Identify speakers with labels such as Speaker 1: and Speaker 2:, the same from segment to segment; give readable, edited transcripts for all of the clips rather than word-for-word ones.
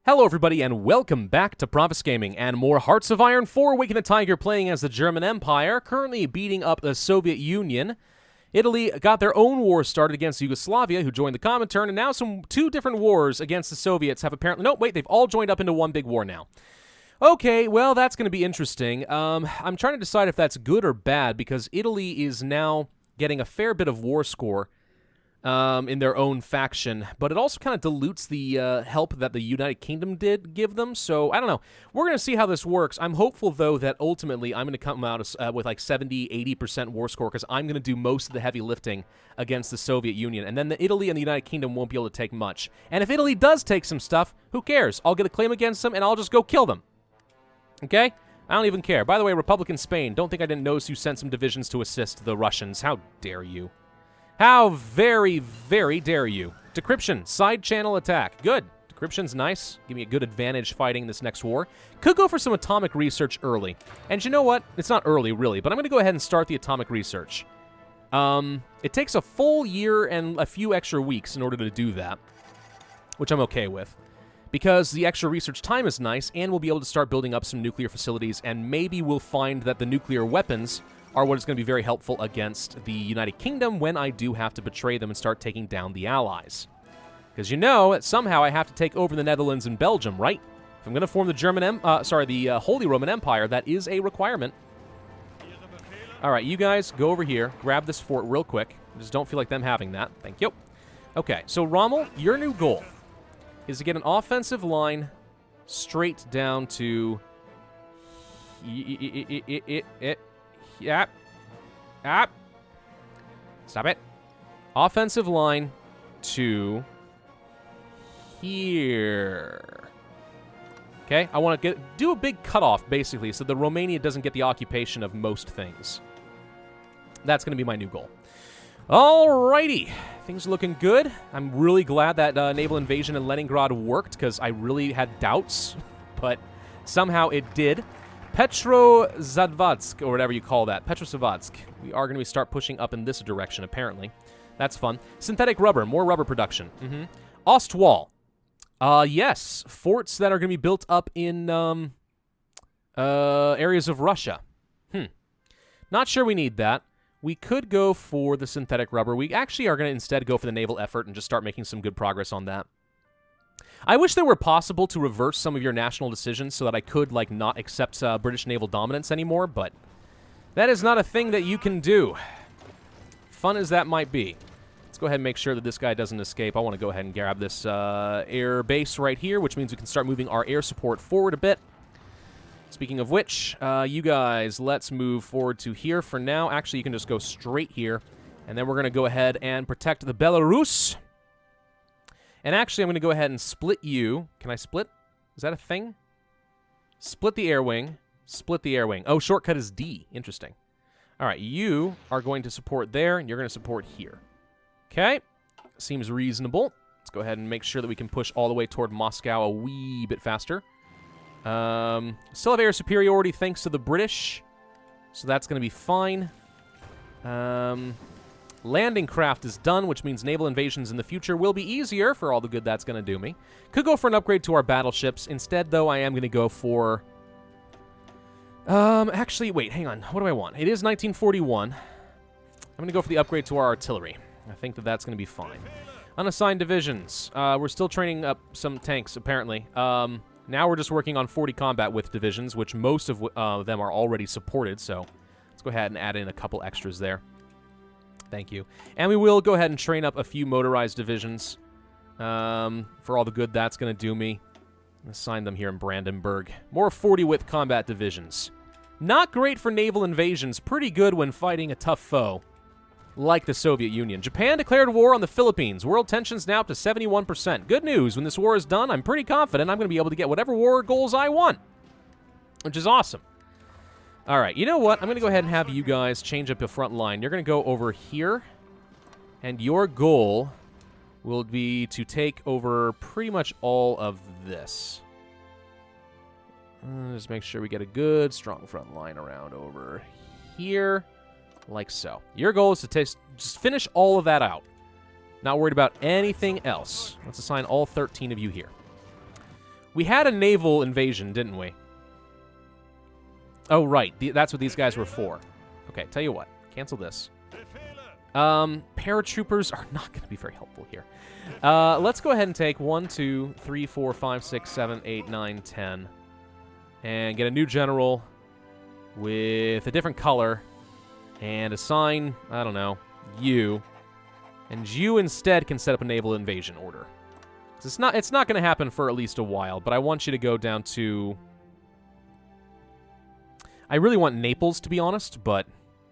Speaker 1: Hello everybody and welcome back to Pravus Gaming and more Hearts of Iron 4 Awaken the Tiger playing as the German Empire, currently beating up the Soviet Union. Italy got their own war started against Yugoslavia, who joined the Comintern, and now two different wars against the Soviets have apparently... No, wait, they've all joined up into one big war now. Okay, well, that's going to be interesting. I'm trying to decide if that's good or bad, because Italy is now getting a fair bit of war score in their own faction, but it also kind of dilutes the help that the United Kingdom did give them, so I don't know. We're going to see how this works. I'm hopeful, though, that ultimately I'm going to come out with like 70-80% war score, because I'm going to do most of the heavy lifting against the Soviet Union, and then the Italy and the United Kingdom won't be able to take much. And if Italy does take some stuff, who cares? I'll get a claim against them, and I'll just go kill them. Okay? I don't even care. By the way, Republican Spain, don't think I didn't notice you sent some divisions to assist the Russians. How dare you? How very, very dare you. Decryption, side channel attack. Good. Decryption's nice. Give me a good advantage fighting this next war. Could go for some atomic research early. And you know what? It's not early, really, but I'm going to go ahead and start the atomic research. It takes a full year and a few extra weeks in order to do that, which I'm okay with, because the extra research time is nice, and we'll be able to start building up some nuclear facilities, and maybe we'll find that the nuclear weapons are what is going to be very helpful against the United Kingdom when I do have to betray them and start taking down the Allies. Because you know that somehow I have to take over the Netherlands and Belgium, right? If I'm going to form the Holy Roman Empire, that is a requirement. All right, you guys go over here, grab this fort real quick. I just don't feel like them having that. Thank you. Okay, so Rommel, your new goal is to get an offensive line straight down to... Yep. Stop it. Offensive line to here. Okay, I want to do a big cutoff, basically, so that Romania doesn't get the occupation of most things. That's going to be my new goal. Alrighty. Things are looking good. I'm really glad that naval invasion in Leningrad worked, because I really had doubts, but somehow it did. Petrozavadsk, or whatever you call that. Petrozavadsk. We are going to start pushing up in this direction, apparently. That's fun. Synthetic rubber. More rubber production. Ostwall. Yes. Forts that are going to be built up in areas of Russia. Not sure we need that. We could go for the synthetic rubber. We actually are going to instead go for the naval effort and just start making some good progress on that. I wish there were possible to reverse some of your national decisions so that I could, like, not accept British naval dominance anymore, but that is not a thing that you can do. Fun as that might be. Let's go ahead and make sure that this guy doesn't escape. I want to go ahead and grab this air base right here, which means we can start moving our air support forward a bit. Speaking of which, you guys, let's move forward to here for now. Actually, you can just go straight here, and then we're going to go ahead and protect the Belarus. And actually, I'm going to go ahead and split you. Can I split? Is that a thing? Split the air wing. Split the air wing. Oh, shortcut is D. Interesting. All right, you are going to support there, and you're going to support here. Okay. Seems reasonable. Let's go ahead and make sure that we can push all the way toward Moscow a wee bit faster. Still have air superiority thanks to the British, so that's going to be fine. Landing craft is done, which means naval invasions in the future will be easier for all the good that's going to do me. Could go for an upgrade to our battleships. Instead, though, I am going to go for... actually, wait, hang on. What do I want? It is 1941. I'm going to go for the upgrade to our artillery. I think that that's going to be fine. Unassigned divisions. We're still training up some tanks, apparently. Now we're just working on 40 combat width divisions, which most of them are already supported, so let's go ahead and add in a couple extras there. Thank you. And we will go ahead and train up a few motorized divisions for all the good that's going to do me. Assign them here in Brandenburg. More 40-width combat divisions. Not great for naval invasions. Pretty good when fighting a tough foe, like the Soviet Union. Japan declared war on the Philippines. World tensions now up to 71%. Good news. When this war is done, I'm pretty confident I'm going to be able to get whatever war goals I want, which is awesome. All right, you know what? I'm going to go ahead and have you guys change up your front line. You're going to go over here, and your goal will be to take over pretty much all of this. Just make sure we get a good, strong front line around over here, like so. Your goal is to just finish all of that out. Not worried about anything else. Let's assign all 13 of you here. We had a naval invasion, didn't we? Oh, right. That's what these guys were for. Okay, tell you what. Cancel this. Paratroopers are not going to be very helpful here. Let's go ahead and take 1, 2, 3, 4, 5, 6, 7, 8, 9, 10. And get a new general with a different color. And assign, I don't know, you. And you instead can set up a naval invasion order. It's not going to happen for at least a while, but I want you to go down to... I really want Naples, to be honest, but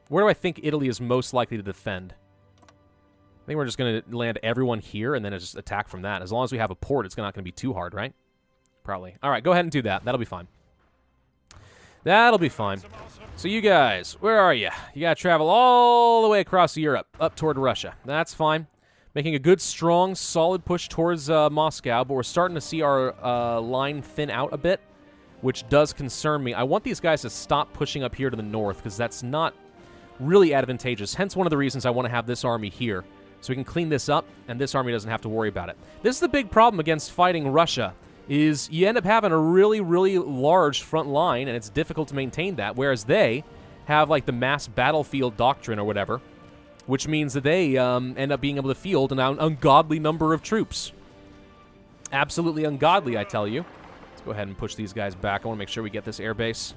Speaker 1: where do I think Italy is most likely to defend? I think we're just going to land everyone here and then just attack from that. As long as we have a port, it's not going to be too hard, right? Probably. All right, go ahead and do that. That'll be fine. That'll be fine. So you guys, where are you? You got to travel all the way across Europe, up toward Russia. That's fine. Making a good, strong, solid push towards Moscow, but we're starting to see our line thin out a bit, which does concern me. I want these guys to stop pushing up here to the north, because that's not really advantageous. Hence one of the reasons I want to have this army here, so we can clean this up, and this army doesn't have to worry about it. This is the big problem against fighting Russia, is you end up having a really, really large front line, and it's difficult to maintain that, whereas they have, like, the mass battlefield doctrine or whatever, which means that they end up being able to field an ungodly number of troops. Absolutely ungodly, I tell you. Let's go ahead and push these guys back. I want to make sure we get this airbase.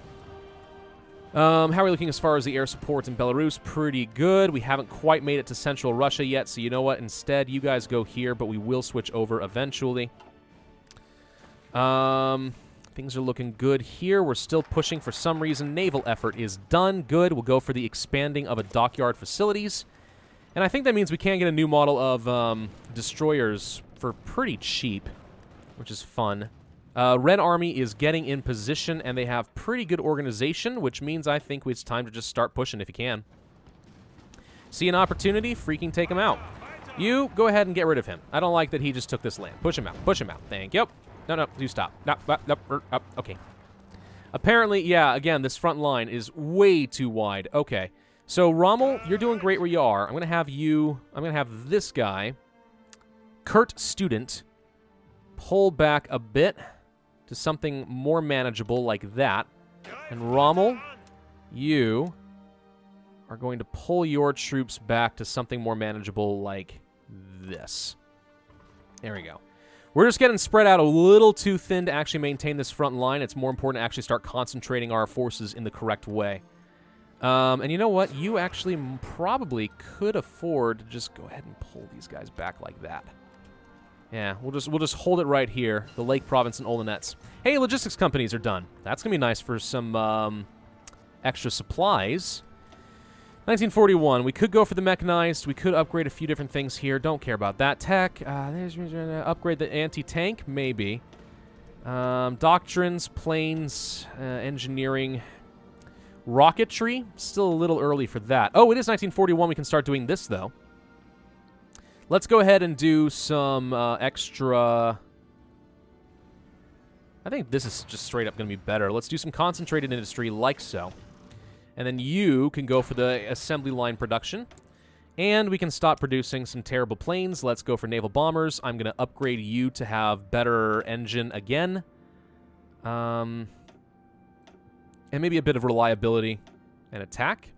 Speaker 1: How are we looking as far as the air support in Belarus? Pretty good. We haven't quite made it to central Russia yet, so you know what? Instead, you guys go here, but we will switch over eventually. Things are looking good here. We're still pushing. For some reason, naval effort is done. Good. We'll go for the expanding of a dockyard facilities. And I think that means we can get a new model of destroyers for pretty cheap, which is fun. Red Army is getting in position, and they have pretty good organization, which means I think it's time to just start pushing if you can. See an opportunity? Freaking take him out. You, go ahead and get rid of him. I don't like that he just took this land. Push him out. Push him out. Thank you. No, you stop. No, okay. Apparently, yeah, again, this front line is way too wide. Okay. So, Rommel, you're doing great where you are. I'm going to have you... I'm going to have this guy, Kurt Student, pull back a bit to something more manageable like that. And Rommel, you are going to pull your troops back to something more manageable like this. There we go. We're just getting spread out a little too thin to actually maintain this front line. It's more important to actually start concentrating our forces in the correct way. And you know what? You actually probably could afford to just go ahead and pull these guys back like that. Yeah, we'll just hold it right here. The Lake Province and Olonets. Hey, logistics companies are done. That's gonna be nice for some extra supplies. 1941. We could go for the mechanized. We could upgrade a few different things here. Don't care about that. Tech. Upgrade the anti-tank, maybe. Doctrines, planes, engineering, rocketry. Still a little early for that. Oh, it is 1941. We can start doing this though. Let's go ahead and do some extra... I think this is just straight up going to be better. Let's do some concentrated industry like so. And then you can go for the assembly line production. And we can stop producing some terrible planes. Let's go for naval bombers. I'm going to upgrade you to have better engine again. And maybe a bit of reliability and attack.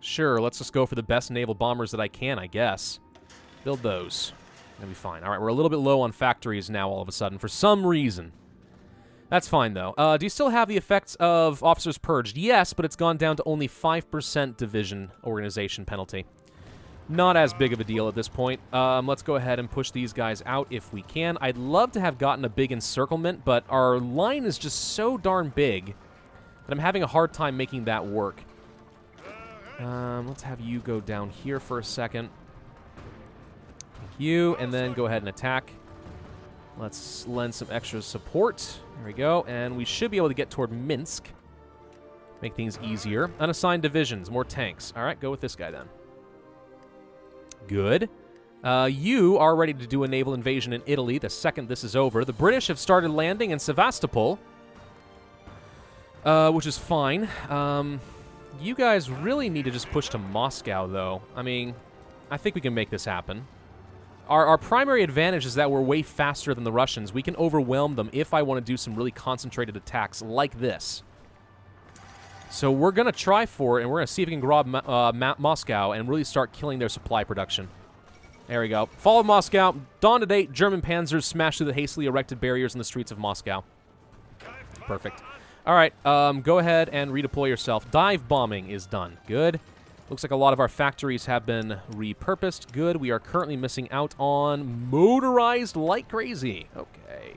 Speaker 1: Sure, let's just go for the best naval bombers that I can, I guess. Build those. That'll be fine. All right, we're a little bit low on factories now all of a sudden for some reason. That's fine, though. Do you still have the effects of officers purged? Yes, but it's gone down to only 5% division organization penalty. Not as big of a deal at this point. Let's go ahead and push these guys out if we can. I'd love to have gotten a big encirclement, but our line is just so darn big that I'm having a hard time making that work. Let's have you go down here for a second. Thank you, and then go ahead and attack. Let's lend some extra support. There we go, and we should be able to get toward Minsk. Make things easier. Unassigned divisions, more tanks. All right, go with this guy then. Good. You are ready to do a naval invasion in Italy the second this is over. The British have started landing in Sevastopol, which is fine. You guys really need to just push to Moscow, though. I mean, I think we can make this happen. Our primary advantage is that we're way faster than the Russians. We can overwhelm them if I want to do some really concentrated attacks like this. So we're going to try for it, and we're going to see if we can grab Moscow and really start killing their supply production. There we go. Fall of Moscow. Dawn to date, German panzers smash through the hastily erected barriers in the streets of Moscow. Perfect. All right, go ahead and redeploy yourself. Dive bombing is done. Good. Looks like a lot of our factories have been repurposed. Good. We are currently missing out on motorized like crazy. Okay.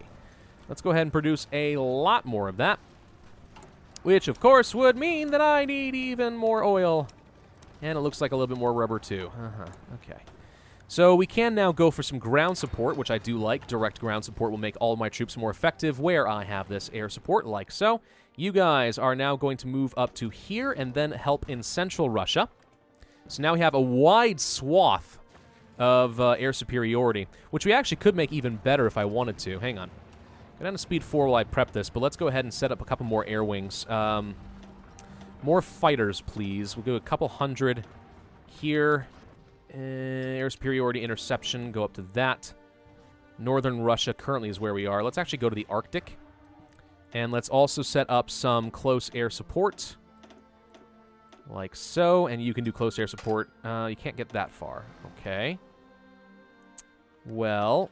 Speaker 1: Let's go ahead and produce a lot more of that. Which, of course, would mean that I need even more oil. And it looks like a little bit more rubber, too. Okay. So we can now go for some ground support, which I do like. Direct ground support will make all of my troops more effective where I have this air support, like so. You guys are now going to move up to here and then help in central Russia. So now we have a wide swath of air superiority, which we actually could make even better if I wanted to. Hang on. Go down to speed 4 while I prep this, but let's go ahead and set up a couple more air wings. More fighters, please. We'll go a couple hundred here. Air superiority interception, go up to that. Northern Russia currently is where we are. Let's actually go to the Arctic. And let's also set up some close air support. Like so, and you can do close air support. You can't get that far. Okay. Well,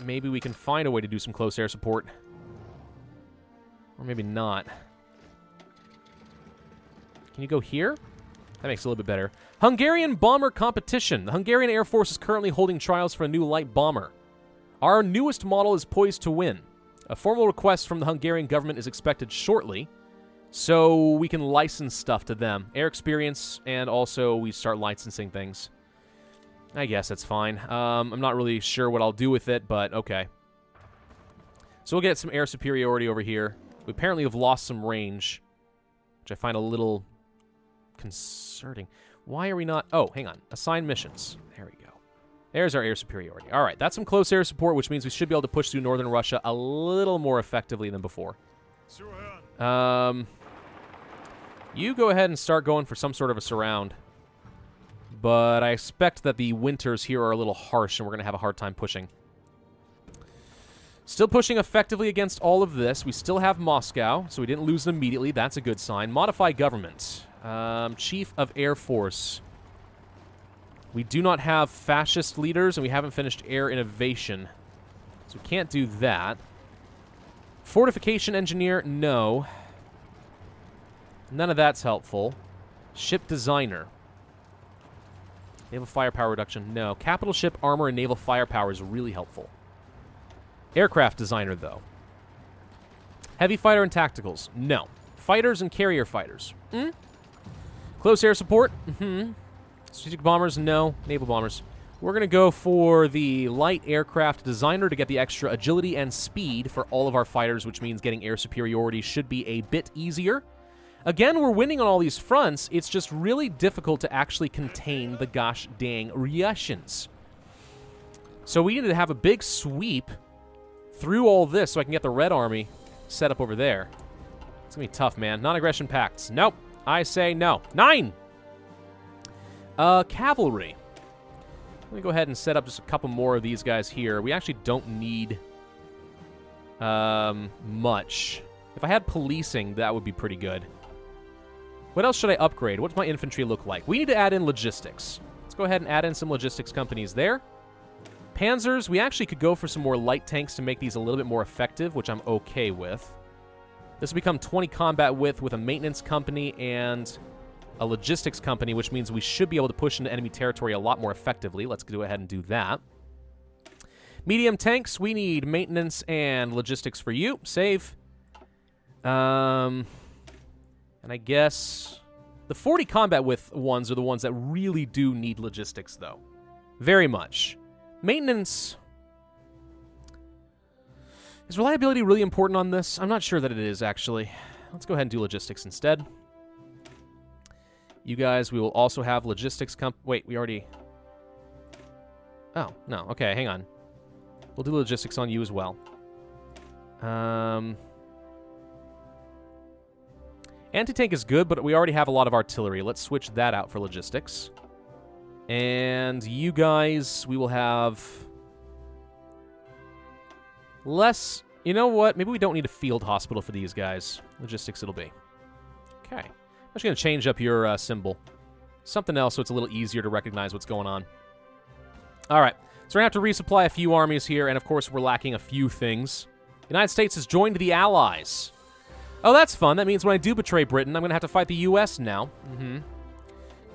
Speaker 1: maybe we can find a way to do some close air support. Or maybe not. Can you go here? That makes it a little bit better. Hungarian bomber competition. The Hungarian Air Force is currently holding trials for a new light bomber. Our newest model is poised to win. A formal request from the Hungarian government is expected shortly, so we can license stuff to them. Air experience, and also we start licensing things. I guess that's fine. I'm not really sure what I'll do with it, but okay. So we'll get some air superiority over here. We apparently have lost some range, which I find a little concerning. Why are we not... Oh, hang on. Assign missions. There we go. There's our air superiority. All right, that's some close air support, which means we should be able to push through northern Russia a little more effectively than before. You go ahead and start going for some sort of a surround. But I expect that the winters here are a little harsh, and we're going to have a hard time pushing. Still pushing effectively against all of this. We still have Moscow, so we didn't lose them immediately. That's a good sign. Modify government. Chief of Air Force. We do not have fascist leaders, and we haven't finished air innovation. So we can't do that. Fortification engineer, no. None of that's helpful. Ship designer. Naval firepower reduction, no. Capital ship armor and naval firepower is really helpful. Aircraft designer, though. Heavy fighter and tacticals, no. Fighters and carrier fighters. Close air support, Strategic bombers, no. Naval bombers. We're going to go for the light aircraft designer to get the extra agility and speed for all of our fighters, which means getting air superiority should be a bit easier. Again, we're winning on all these fronts. It's just really difficult to actually contain the gosh dang Russians. So we need to have a big sweep through all this so I can get the Red Army set up over there. It's going to be tough, man. Non-aggression pacts. Nope. I say no. 9! Cavalry. Let me go ahead and set up just a couple more of these guys here. We actually don't need much. If I had policing, that would be pretty good. What else should I upgrade? What's my infantry look like? We need to add in logistics. Let's go ahead and add in some logistics companies there. Panzers, we actually could go for some more light tanks to make these a little bit more effective, which I'm okay with. This will become 20 combat width with a maintenance company and a logistics company, which means we should be able to push into enemy territory a lot more effectively. Let's go ahead and do that. Medium tanks, we need maintenance and logistics for you. Save. And I guess the 40 combat width ones are the ones that really do need logistics, though. Very much. Maintenance. Is reliability really important on this? I'm not sure that it is, actually. Let's go ahead and do logistics instead. You guys, we will also have logistics wait, we already... Oh, no. Okay, hang on. We'll do logistics on you as well. Anti-tank is good, but we already have a lot of artillery. Let's switch that out for logistics. And you guys, we will have less... You know what? Maybe we don't need a field hospital for these guys. Logistics it'll be. Okay. I'm just going to change up your symbol. Something else so it's a little easier to recognize what's going on. All right. So we're going to have to resupply a few armies here, and of course we're lacking a few things. The United States has joined the Allies. Oh, that's fun. That means when I do betray Britain, I'm going to have to fight the U.S. now.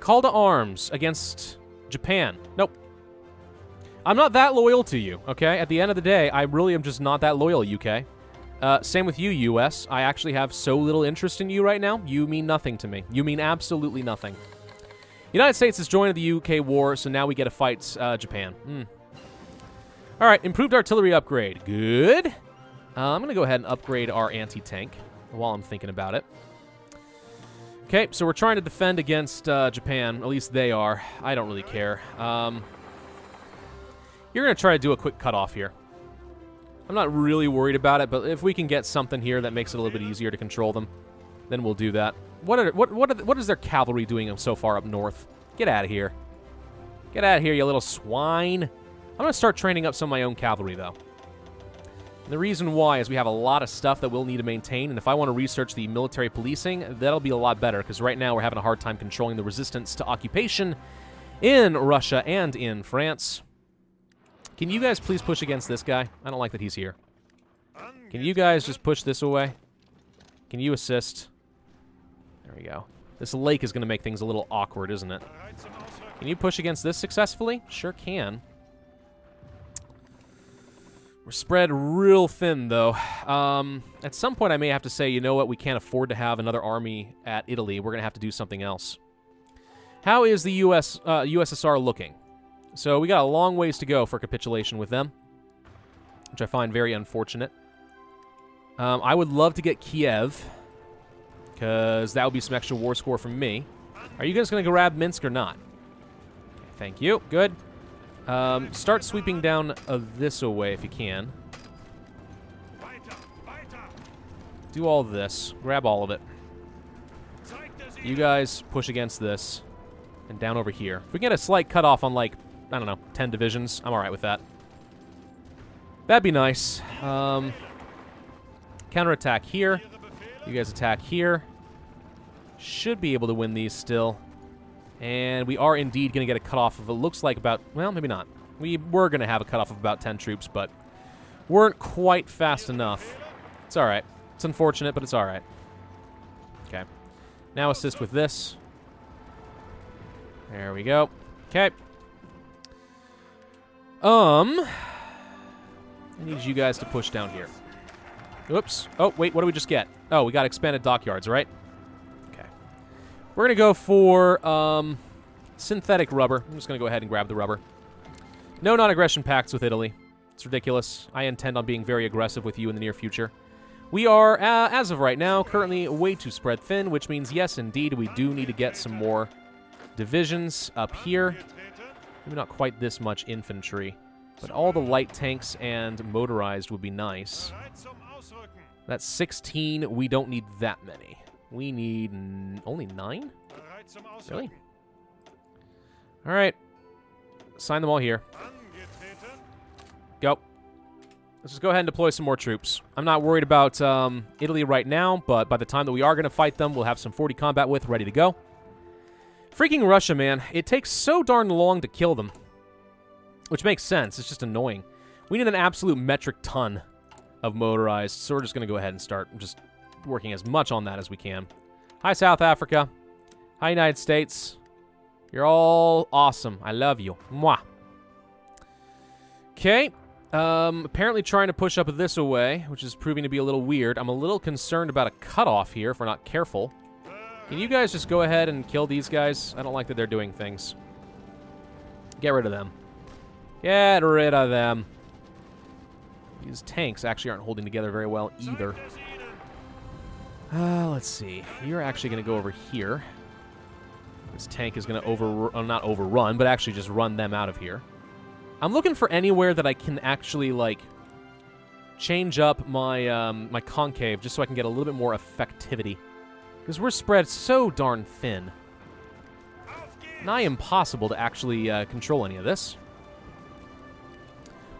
Speaker 1: Call to arms against Japan. Nope. I'm not that loyal to you, okay? At the end of the day, I really am just not that loyal, UK. Same with you, US. I actually have so little interest in you right now. You mean nothing to me. You mean absolutely nothing. The United States has joined the UK war, so now we get to fight Japan. All right, improved artillery upgrade. Good. I'm going to go ahead and upgrade our anti-tank while I'm thinking about it. Okay, so we're trying to defend against Japan. At least they are. I don't really care. You're going to try to do a quick cutoff here. I'm not really worried about it, but if we can get something here that makes it a little bit easier to control them, then we'll do that. What is their cavalry doing so far up north? Get out of here. Get out of here, you little swine. I'm going to start training up some of my own cavalry, though. And the reason why is we have a lot of stuff that we'll need to maintain, and if I want to research the military policing, that'll be a lot better, because right now we're having a hard time controlling the resistance to occupation in Russia and in France. Can you guys please push against this guy? I don't like that he's here. Can you guys just push this away? Can you assist? There we go. This lake is going to make things a little awkward, isn't it? Can you push against this successfully? Sure can. We're spread real thin, though. At some point, I may have to say, you know what? We can't afford to have another army at Italy. We're going to have to do something else. How is the USSR looking? So we got a long ways to go for capitulation with them, which I find very unfortunate. I would love to get Kiev, because that would be some extra war score from me. Are you guys going to grab Minsk or not? Okay, thank you. Good. Start sweeping down this away if you can. Do all this. Grab all of it. You guys push against this. And down over here. If we can get a slight cutoff on, like, I don't know, 10 divisions, I'm alright with that. That'd be nice. Counterattack here. You guys attack here. Should be able to win these still. And we are indeed going to get a cutoff of, it looks like about, well, maybe not. We were going to have a cutoff of about 10 troops, but weren't quite fast enough. It's alright. It's unfortunate, but it's alright. Okay. Now assist with this. There we go. Okay. I need you guys to push down here. Oops. Oh, wait, what do we just get? Oh, we got expanded dockyards, right? Okay. We're going to go for synthetic rubber. I'm just going to go ahead and grab the rubber. No non-aggression pacts with Italy. It's ridiculous. I intend on being very aggressive with you in the near future. We are, as of right now, currently way too spread thin, which means, yes, indeed, we do need to get some more divisions up here. Maybe not quite this much infantry, but all the light tanks and motorized would be nice. That's 16. We don't need that many. We need only 9? Really? All right. Sign them all here. Go. Let's just go ahead and deploy some more troops. I'm not worried about Italy right now, but by the time that we are going to fight them, we'll have some 40 combat with ready to go. Freaking Russia, man. It takes so darn long to kill them. Which makes sense. It's just annoying. We need an absolute metric ton of motorized, so we're just going to go ahead and start just working as much on that as we can. Hi, South Africa. Hi, United States. You're all awesome. I love you. Mwah. Okay. Apparently trying to push up this away, which is proving to be a little weird. I'm a little concerned about a cutoff here if we're not careful. Can you guys just go ahead and kill these guys? I don't like that they're doing things. Get rid of them. Get rid of them. These tanks actually aren't holding together very well either. Let's see. You're actually going to go over here. This tank is going to not overrun, but actually just run them out of here. I'm looking for anywhere that I can actually, like, change up my my concave just so I can get a little bit more effectivity. Because we're spread so darn thin. nigh impossible to actually control any of this.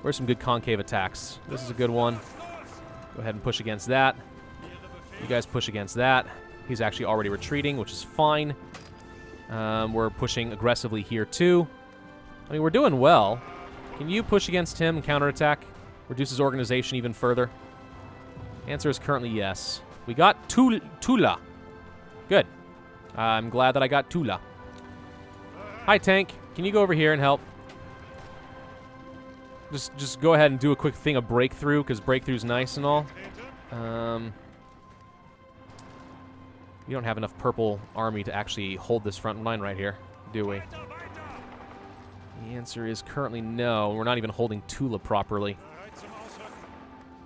Speaker 1: Where's some good concave attacks? This is a good one. Go ahead and push against that. You guys push against that. He's actually already retreating, which is fine. We're pushing aggressively here, too. I mean, we're doing well. Can you push against him and counterattack? Reduces organization even further. Answer is currently yes. We got Tula. Good. I'm glad that I got Tula. Hi, tank. Can you go over here and help? Just go ahead and do a quick thing of breakthrough, because breakthrough's nice and all. We don't have enough purple army to actually hold this front line right here, do we? The answer is currently no. We're not even holding Tula properly.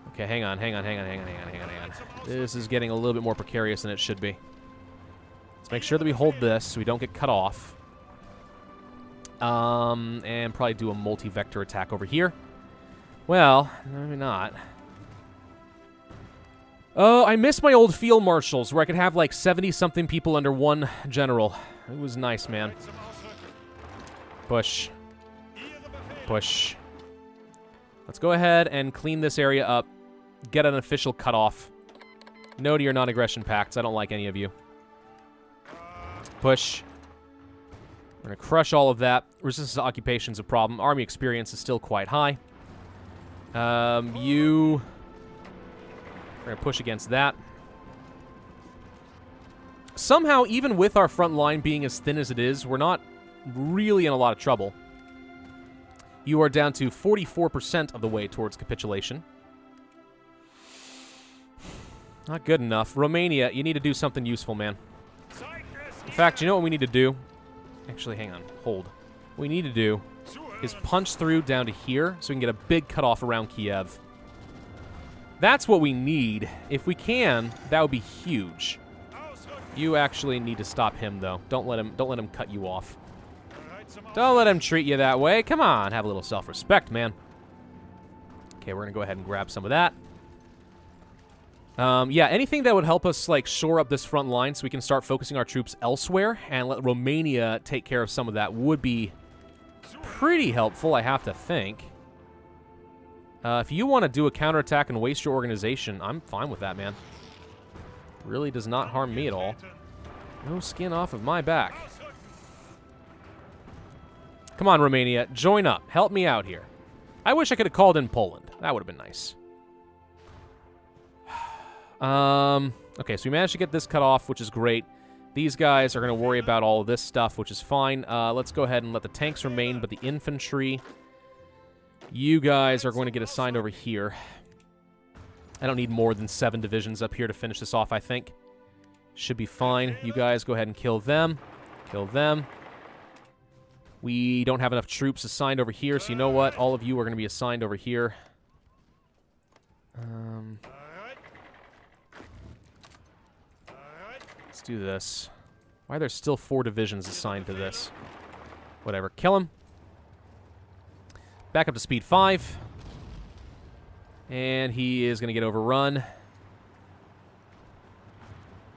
Speaker 1: Okay, hang on. This is getting a little bit more precarious than it should be. Let's make sure that we hold this so we don't get cut off. And probably do a multi-vector attack over here. Well, maybe not. Oh, I miss my old field marshals where I could have like 70-something people under one general. It was nice, man. Push. Push. Let's go ahead and clean this area up. Get an official cutoff. No to your non-aggression pacts. I don't like any of you. Push. We're going to crush all of that. Resistance to occupation is a problem. Army experience is still quite high. We're going to push against that. Somehow, even with our front line being as thin as it is, we're not really in a lot of trouble. You are down to 44% of the way towards capitulation. Not good enough. Romania, you need to do something useful, man. In fact, you know what we need to do? Actually, hang on. Hold. What we need to do is punch through down to here so we can get a big cutoff around Kiev. That's what we need. If we can, that would be huge. You actually need to stop him, though. Don't let him cut you off. Don't let him treat you that way. Come on, have a little self-respect, man. Okay, we're gonna go ahead and grab some of that. Yeah, anything that would help us like shore up this front line so we can start focusing our troops elsewhere and let Romania take care of some of that would be pretty helpful, I have to think. If you want to do a counterattack and waste your organization, I'm fine with that, man. Really does not harm me at all. No skin off of my back. Come on, Romania, join up. Help me out here. I wish I could have called in Poland. That would have been nice. Okay, so we managed to get this cut off, which is great. These guys are going to worry about all of this stuff, which is fine. Let's go ahead and let the tanks remain, but the infantry, you guys are going to get assigned over here. I don't need more than 7 divisions up here to finish this off, I think. Should be fine. You guys go ahead and kill them. Kill them. We don't have enough troops assigned over here, so you know what? All of you are going to be assigned over here. Let's do this. Why are there still 4 divisions assigned to this? Whatever. Kill him. Back up to speed 5. And he is going to get overrun.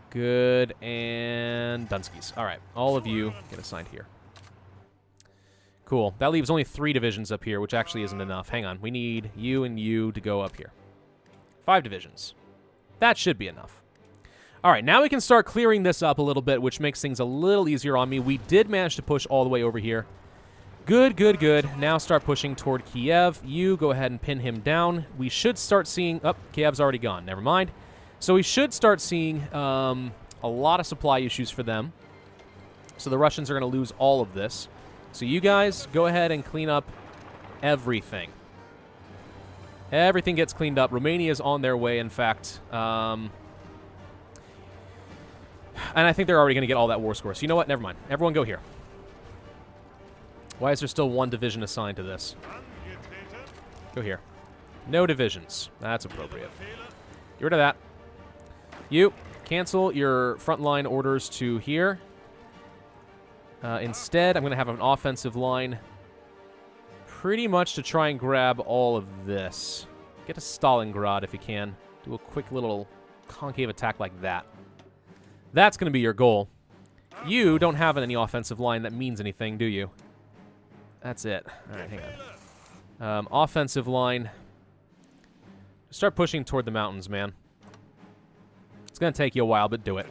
Speaker 1: Good. And Dunskies. All right. All of you get assigned here. Cool. That leaves only 3 divisions up here, which actually isn't enough. Hang on. We need you and you to go up here. 5 divisions. That should be enough. All right, now we can start clearing this up a little bit, which makes things a little easier on me. We did manage to push all the way over here. Good, good, good. Now start pushing toward Kiev. You go ahead and pin him down. We should start seeing... Oh, Kiev's already gone. Never mind. So we should start seeing a lot of supply issues for them. So the Russians are going to lose all of this. So you guys go ahead and clean up everything. Everything gets cleaned up. Romania is on their way, in fact. And I think they're already going to get all that war score. So you know what? Never mind. Everyone go here. Why is there still 1 division assigned to this? Go here. No divisions. That's appropriate. Get rid of that. You, cancel your frontline orders to here. Instead, I'm going to have an offensive line pretty much to try and grab all of this. Get to Stalingrad if you can. Do a quick little concave attack like that. That's going to be your goal. You don't have any offensive line that means anything, do you? That's it. All right, hang on. Offensive line. Start pushing toward the mountains, man. It's going to take you a while, but do it.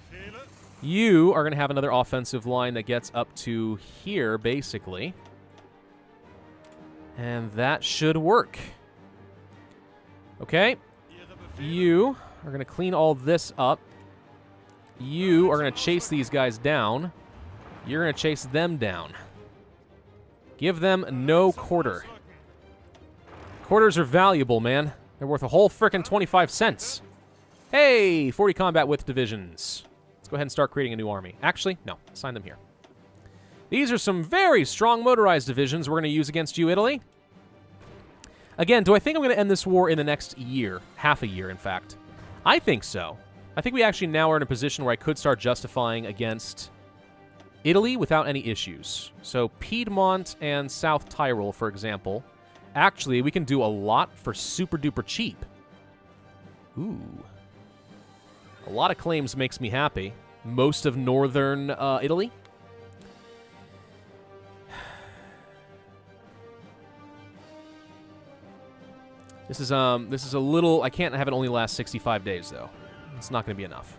Speaker 1: You are going to have another offensive line that gets up to here, basically. And that should work. Okay. You are going to clean all this up. You are going to chase these guys down. You're going to chase them down. Give them no quarter. Quarters are valuable, man. They're worth a whole frickin' 25 cents. Hey, 40 combat with divisions. Let's go ahead and start creating a new army. Actually, no, assign them here. These are some very strong motorized divisions we're going to use against you, Italy. Again, do I think I'm going to end this war in the next year? Half a year, in fact. I think so. I think we actually now are in a position where I could start justifying against Italy without any issues. So Piedmont and South Tyrol, for example. Actually, we can do a lot for super duper cheap. Ooh. A lot of claims makes me happy. Most of northern Italy. This is a little... I can't have it only last 65 days, though. It's not going to be enough.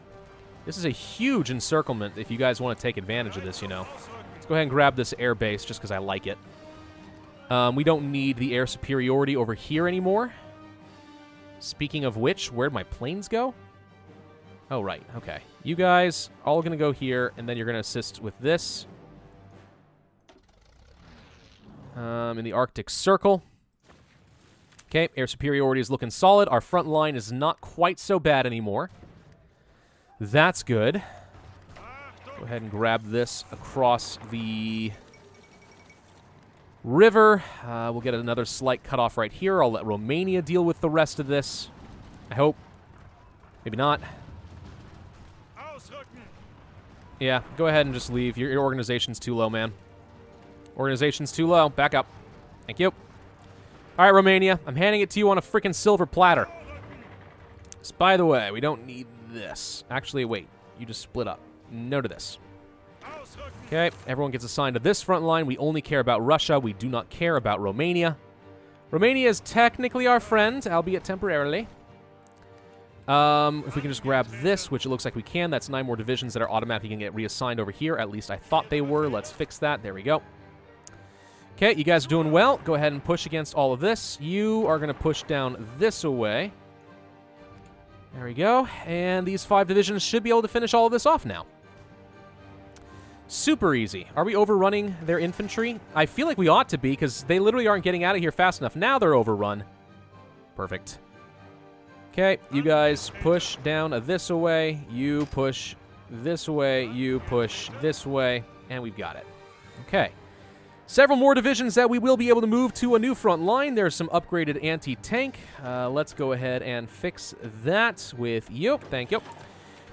Speaker 1: This is a huge encirclement if you guys want to take advantage of this, you know. Let's go ahead and grab this air base just because I like it. We don't need the air superiority over here anymore. Speaking of which, where'd my planes go? Oh, right. Okay. You guys all going to go here, and then you're going to assist with this. In the Arctic Circle. Okay, air superiority is looking solid. Our front line is not quite so bad anymore. That's good. Go ahead and grab this across the river. We'll get another slight cutoff right here. I'll let Romania deal with the rest of this. I hope. Maybe not. Yeah, go ahead and just leave. Your organization's too low, man. Organization's too low. Back up. Thank you. All right, Romania. I'm handing it to you on a freaking silver platter. So, by the way, we don't need this. Actually, wait. You just split up. No to this. Okay, everyone gets assigned to this front line. We only care about Russia. We do not care about Romania. Romania is technically our friend, albeit temporarily. If we can just grab this, which it looks like we can, that's 9 more divisions that are automatically going to get reassigned over here. At least I thought they were. Let's fix that. There we go. Okay, you guys are doing well. Go ahead and push against all of this. You are going to push down this away. There we go. And these 5 divisions should be able to finish all of this off now. Super easy. Are we overrunning their infantry? I feel like we ought to be, because they literally aren't getting out of here fast enough. Now they're overrun. Perfect. Okay, you guys push down this away. You push this way. You push this way. And we've got it. Okay. Several more divisions that we will be able to move to a new front line. There's some upgraded anti-tank. Let's go ahead and fix that with you. Thank you.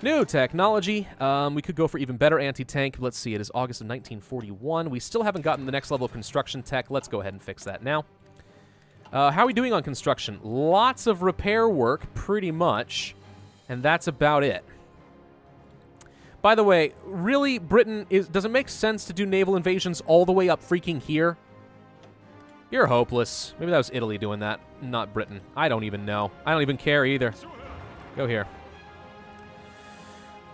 Speaker 1: New technology. We could go for even better anti-tank. Let's see. It is August of 1941. We still haven't gotten the next level of construction tech. Let's go ahead and fix that now. How are we doing on construction? Lots of repair work, pretty much. And that's about it. By the way, really, Britain, does it make sense to do naval invasions all the way up freaking here? You're hopeless. Maybe that was Italy doing that, not Britain. I don't even know. I don't even care either. Go here.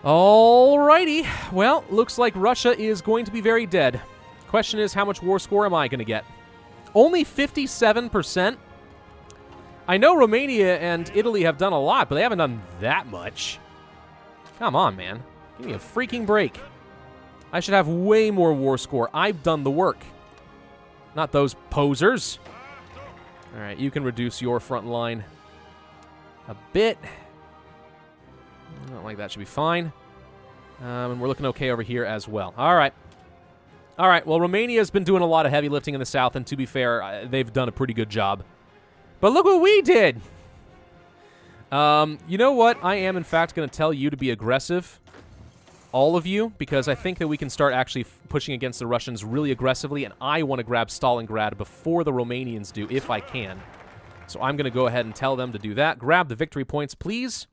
Speaker 1: Alrighty. Well, looks like Russia is going to be very dead. Question is, how much war score am I going to get? Only 57%? I know Romania and Italy have done a lot, but they haven't done that much. Come on, man. Give me a freaking break. I should have way more war score. I've done the work. Not those posers. All right, you can reduce your front line a bit. Not like that should be fine. And we're looking okay over here as well. All right. All right, well, Romania's been doing a lot of heavy lifting in the south, and to be fair, they've done a pretty good job. But look what we did! You know what? I am, in fact, going to tell you to be aggressive. All of you, because I think that we can start actually pushing against the Russians really aggressively, and I want to grab Stalingrad before the Romanians do, if I can. So I'm going to go ahead and tell them to do that. Grab the victory points, please.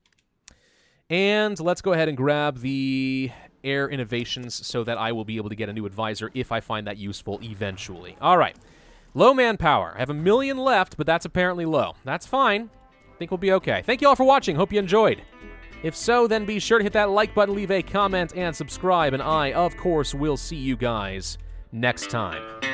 Speaker 1: And let's go ahead and grab the air innovations so that I will be able to get a new advisor if I find that useful eventually. All right. Low manpower. I have 1 million left, but that's apparently low. That's fine. I think we'll be okay. Thank you all for watching. Hope you enjoyed. If so, then be sure to hit that like button, leave a comment, and subscribe, and I, of course, will see you guys next time.